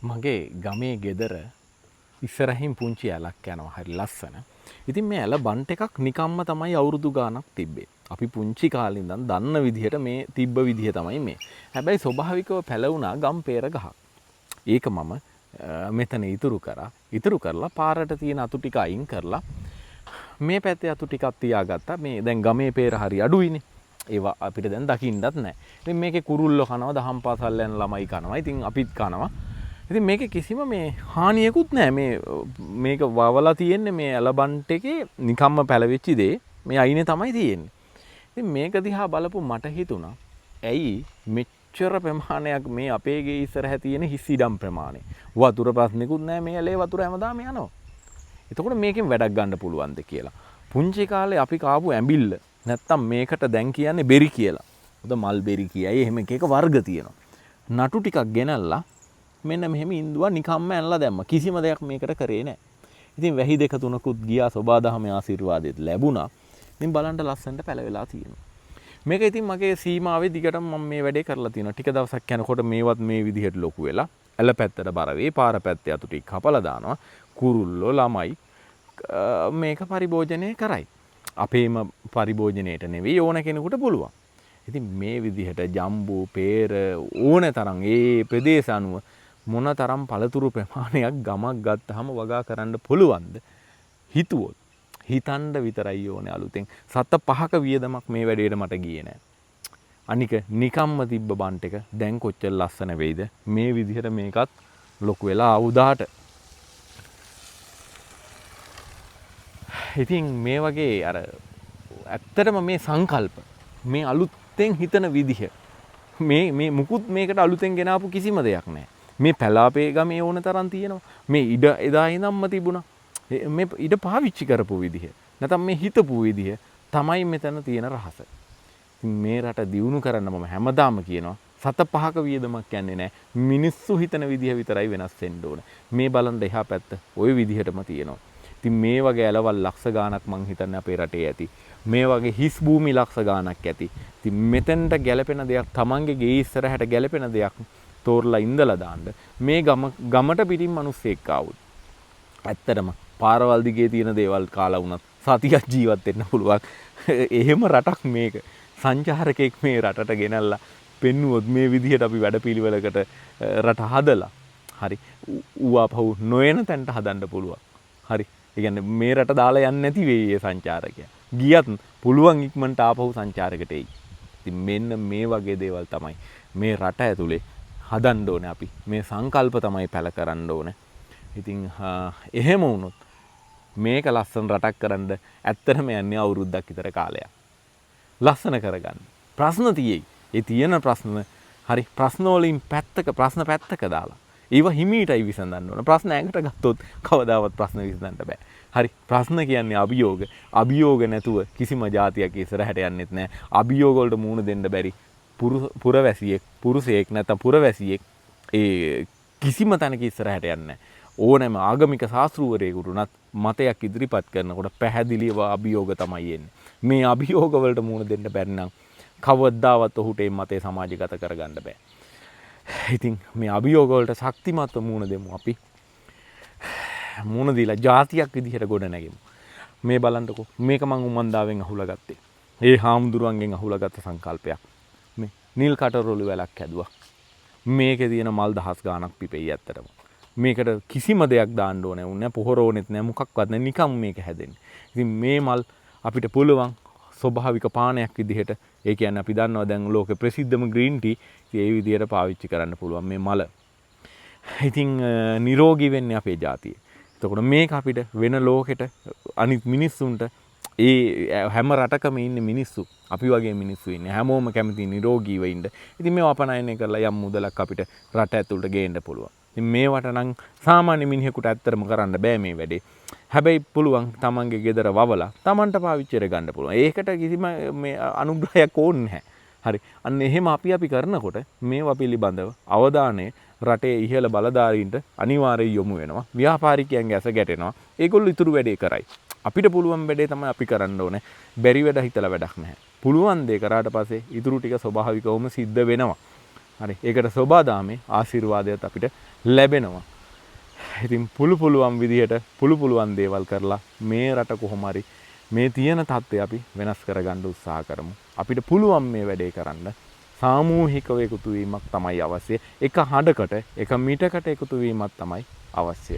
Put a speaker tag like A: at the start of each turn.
A: මගේ ගමේ ගෙදර ඉස්සරහින් පුංචි ඇලක් යනවා හරි ලස්සන. ඉතින් මේ ඇල බන්ට් එකක් නිකම්ම තමයි අවුරුදු ගාණක් තිබ්බේ. අපි පුංචි කාලේ ඉඳන් දන්න විදිහට මේ තිබ්බ විදිහ තමයි මේ. හැබැයි ස්වභාවිකව පැලවුණා ගම් peer ගහක්. ඒක මම මෙතන ඉතුරු කරා. ඉතුරු කරලා පාරට තියෙන අතු ටික අයින් කරලා මේ පැත්තේ අතු ටිකක් තියාගත්තා. මේ දැන් ගමේ peer හරි අඩුයිනේ. ඒවා අපිට දැන් දකින්නත් නැහැ. ඉතින් මේකේ කුරුල්ලෝ කනවා, දහම් පාසල් යන ළමයි කනවා. ඉතින් අපිත් කනවා. ඉතින් මේකේ කිසිම මේ හානියකුත් නැහැ. මේක වවලා තියෙන්නේ මේ ඇලබන්ට් එකේ නිකම්ම පැලවෙච්ච දේ. මේ අයිනේ තමයි තියෙන්නේ. ඉතින් මේක දිහා බලපු මට හිතුණා ඇයි මෙච්චර ප්‍රමාණයක් මේ අපේ ගේ ඉස්සරහ තියෙන හිස් ඉඩම් ප්‍රමාණය. වතුර ප්‍රශ්නිකුත් නැහැ. මේ ඇලේ වතුර හැමදාම යනවා. එතකොට මේකෙන් වැඩක් ගන්න පුළුවන්ද කියලා. පුංචි කාලේ අපි කාපු ඇඹිල්ල නැත්තම් මේකට දැන් කියන්නේ බෙරි කියලා. උද මල් බෙරි කියයි. එහෙම එක වර්ග තියෙනවා. නටු ටිකක් ගෙනල්ලා මෙන්න මෙහෙම ඉන්දුවා නිකම්ම ඇනලා දැම්ම. කිසිම දෙයක් මේකට කරේ නැහැ. ඉතින් වැහි දෙක තුනකුත් ගියා සෝබාදහමේ ආශිර්වාදෙත් ලැබුණා. ඉතින් බලන්න ලස්සනට පැලවෙලා තියෙනවා. මේක ඉතින් මගේ සීමාවේ දිගටම මම මේ වැඩේ කරලා තියෙනවා. ටික දවසක් යනකොට මේවත් මේ විදිහට ලොකු වෙලා ඇල පැත්තට බර වෙයි. පාර පැත්තේ අතු ටික කපලා දානවා. කුරුල්ලෝ ළමයි මේක පරිභෝජනය කරයි. අපේම පරිභෝජනයට නෙවෙයි ඕන කෙනෙකුට පුළුවන්. ඉතින් මේ විදිහට ජම්බු peer ඕන තරම් ඒ ප්‍රදේශ අනුව මොන තරම් පළතුරු ප්‍රමාණයක් ගමක් ගත්තාම වගා කරන්න පුළුවන්ද හිතුවොත් හිතන්න විතරයි ඕනේ අලුතෙන් සත පහක වියදමක් මේ වැඩේට මට ගියේ නෑ. අනික නිකම්ම තිබ්බ බන්ට් එක දැන් කොච්චර ලස්සන වෙයිද මේ විදිහට මේකත් ලොකු වෙලා උදාට. ඉතින් මේ වගේ අර ඇත්තටම මේ සංකල්ප මේ අලුතෙන් හිතන විදිහ මේ මුකුත් මේකට අලුතෙන් ගෙනාපු කිසිම දෙයක් නැහැ. මේ පැලාපේ ගමේ ඕන තරම් තියෙනවා. මේ ඉඩ එදා ඉඳන්ම තිබුණා. මේ ඉඩ පාවිච්චි කරපු විදිහ නැත්නම් මේ හිතපු විදිහ තමයි මෙතන තියෙන රහස. මේ රට දියුණු කරන්න මම හැමදාම කියනවා සත පහක වියදමක් කියන්නේ නැහැ. මිනිස්සු හිතන විදිහ විතරයි වෙනස් වෙන්න ඕන. මේ බලන්න එහා පැත්ත ওই විදිහටම තියෙනවා. ඉතින් මේ වගේ ඇලවල් ලක්ෂ ගාණක් මං හිතන්නේ අපේ රටේ ඇති. මේ වගේ හිස් භූමි ලක්ෂ ගාණක් ඇති. ඉතින් මෙතෙන්ට ගැලපෙන දෙයක් Tamange ගේ ඉස්සරහට ගැලපෙන දෙයක් තෝරලා ඉඳලා දාන්න මේ ගමට පිටින් මිනිස්සෙක් ආවොත් ඇත්තටම පාරවල් දිගේ තියෙන දේවල් කාලා වුණත් සතියක් ජීවත් වෙන්න පුළුවන්. එහෙම රටක් මේක. සංචාරකෙක් මේ රටට ගෙනල්ලා පෙන්නුවොත් මේ විදිහට අපි වැඩපිළිවෙලකට රට හදලා හරි ඌආපහු නොයන තැනට හදන්න පුළුවන්. හරි. ඒ කියන්නේ මේ රට දාලා යන්නේ නැති වෙයි ඒ සංචාරකයා. ගියත් පුළුවන් ඉක්මනට ආපහු සංචාරකට එයි. ඉතින් මෙන්න මේ වගේ දේවල් තමයි මේ රට ඇතුලේ හදන්න ඕනේ අපි. මේ සංකල්ප තමයි පැල කරන්න ඕනේ. ඉතින් එහෙම වුණොත් මේක ලස්සන රටක් කරන්න ඇත්තටම යන්නේ අවුරුද්දක් විතර කාලයක්. ලස්සන කරගන්න. ප්‍රශ්න තියෙයි. ඒ තියෙන ප්‍රශ්න හරි ප්‍රශ්න වලින් ප්‍රශ්න පැත්තක දාලා ඒව හිමීටයි විසඳන්න ඕන. ප්‍රශ්න ඇඟට ගත්තොත් කවදාවත් ප්‍රශ්න විසඳන්න බෑ. හරි ප්‍රශ්න කියන්නේ අභියෝග. අභියෝග නැතුව කිසිම જાතියක් ඉස්සරහට යන්නෙත් නෑ. අභියෝග වලට මුහුණ දෙන්න බැරි පුරවැසියෙක්, පුරුෂයෙක් නැත්නම් පුරවැසියෙක් ඒ කිසිම තැනක ඉස්සරහට යන්නේ නෑ. ඕනෑම ආගමික ශාස්ත්‍රූවරයෙකුට උනත් මතයක් ඉදිරිපත් කරනකොට පැහැදිලිව අභියෝග තමයි එන්නේ. මේ අභියෝග වලට මුහුණ දෙන්න බැරි නම් කවදාවත් ඔහුට මේ මතේ සමාජගත කරගන්න බෑ. ඉතින් මේ අභියෝග වලට ශක්තිමත්ව මුහුණ දෙමු අපි. මුහුණ දීලා જાතියක් විදිහට ගොඩ නැගෙමු. මේ බලන්නකෝ මේක මං උමන්දාවෙන් අහුලා ගත්තේ. ඒ හාමුදුරුවන්ගෙන් අහුලා ගත්ත සංකල්පයක්. මේ නිල් කටරොළු වැලක් හැදුවා. මේකේ තියෙන මල් දහස් ගාණක් පිපෙයි ඇත්තටම. මේකට කිසිම දෙයක් දාන්න ඕනේ වුණේ නැහැ. පොහොර ඕනෙත් නැහැ. මොකක්වත් නැහැ. නිකම් මේක හැදෙන්නේ. ඉතින් මේ මල් අපිට පුළුවන් ස්වභාවික පානයක් විදිහට ඒ කියන්නේ අපි දන්නවා දැන් ලෝකේ ප්‍රසිද්ධම ග්‍රීන් ටී ඒ විදිහට පාවිච්චි කරන්න පුළුවන් මේ මල. ඉතින් නිරෝගී වෙන්නේ අපේ ජාතිය. එතකොට මේක අපිට වෙන ලෝකෙට අනිත් මිනිස්සුන්ට ඒ හැම රටකම ඉන්න මිනිස්සු අපි වගේ මිනිස්සු ඉන්නේ හැමෝම කැමති නිරෝගීව ඉන්න. ඉතින් මේව අපනයනය කරලා යම් මුදලක් අපිට රට ඇතුළට ගේන්න පුළුවන්. ඉතින් මේවට නම් සාමාන්‍ය මිනිහෙකුට ඇත්තටම කරන්න බෑ මේ වැඩේ. හැබැයි පුළුවන් තමන්ගේ ගෙදර වවලා තමන්ට පාවිච්චි කරගන්න පුළුවන්. ඒකට කිසිම මේ අනුග්‍රහයක් ඕනේ නැහැ. හරි. අන්න එහෙම අපි කරනකොට මේවා පිළිබඳව අවධානය රටේ ඉහළ බලධාරීන්ට අනිවාර්යයෙන් යොමු වෙනවා. ව්‍යාපාරිකයන්ගේ ඇස ගැටෙනවා. ඒගොල්ලෝ ඉතුරු වැඩේ කරයි. අපිට පුළුවන් වැඩේ තමයි අපි කරන්න ඕනේ. බැරි වැඩ හිතලා වැඩක් නැහැ. පුළුවන් දේ කරාට පස්සේ ඉතුරු ටික ස්වභාවිකවම සිද්ධ වෙනවා. හරි. ඒකට සෝබාදාමේ ආශිර්වාදයත් අපිට ලැබෙනවා. ඉතින් පුළුවන් විදිහට පුළුවන් දේවල් කරලා මේ රට කොහොම හරි මේ තියෙන තත්ත්වය අපි වෙනස් කරගන්න උත්සාහ කරමු. අපිට පුළුවන් මේ වැඩේ කරන්න. සාමූහිකව එකතු වීමක් තමයි අවශ්‍ය. එක හඬකට, එක මිටකට එකතු වීමක් තමයි අවශ්‍ය.